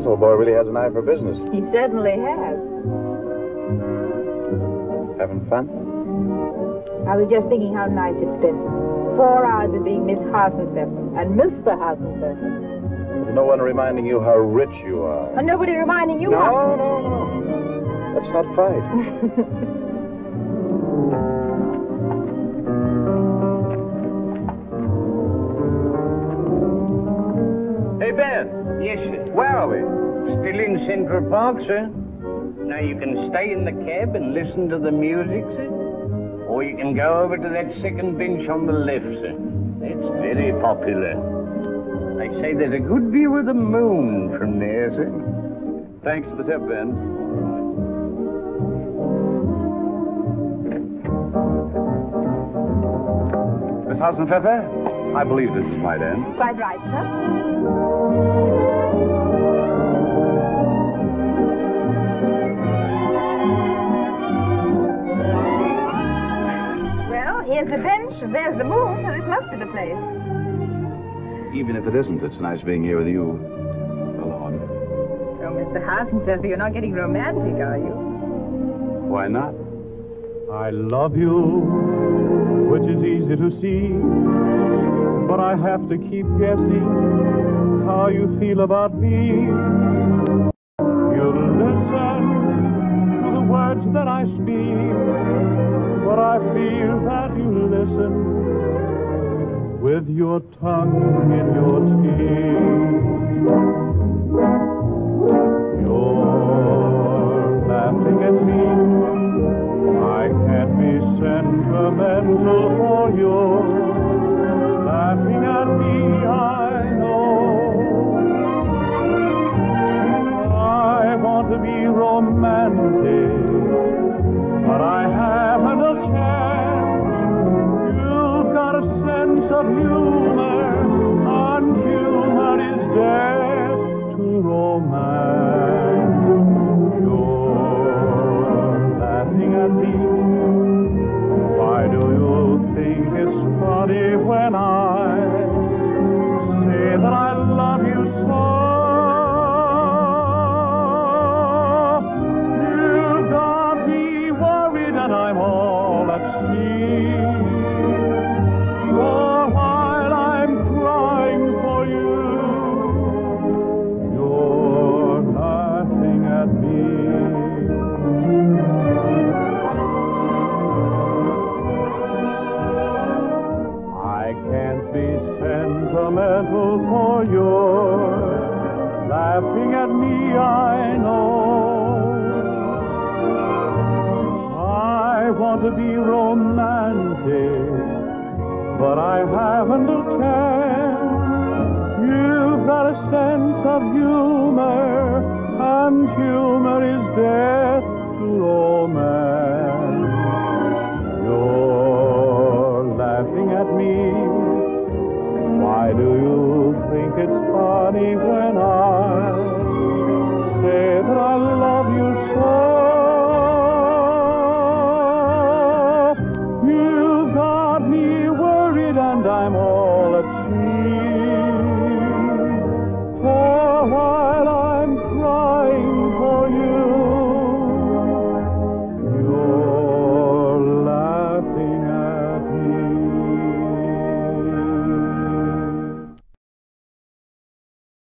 This old boy really has an eye for business. He certainly has. Having fun? I was just thinking how nice it's been. 4 hours of being Miss Hasenpfeffer and Mr. Hasenpfeffer. There's no one reminding you how rich you are. And nobody reminding you No. Let's not fight. Hey, Ben. Yes, sir. Where are we? Still in Central Park, sir. Now you can stay in the cab and listen to the music, sir. Or you can go over to that second bench on the left, sir. It's very popular. They say there's a good view of the moon from there, sir. Thanks for the tip, Ben. Miss Hasenpfeffer, I believe this is my den. Quite right, sir. Well, here's the bench, there's the moon, so this must be the place. Even if it isn't, it's nice being here with you alone. Oh, Mr. Hasenpfeffer, you're not getting romantic, are you? Why not? I love you, which is easy to see, but I have to keep guessing how you feel about me. You listen to the words that I speak, but I feel that you listen with your tongue in your teeth. You're laughing at me. I can't be sentimental for you. Laughing at me, I know. I want to be romantic, but I haven't a chance. You've got a sense of humor, and humor is death to romance. You're laughing at me. Why do you think it's funny when I say that I love you so? You've got me worried and I'm all at sea. For while I'm crying for you, you're laughing at me. I can't be sentimental for you're laughing at me, I know. I want to be romantic, but I haven't a chance. You've got a sense of humor, and humor is death to romance. You're laughing at me. Why do you think it's funny when I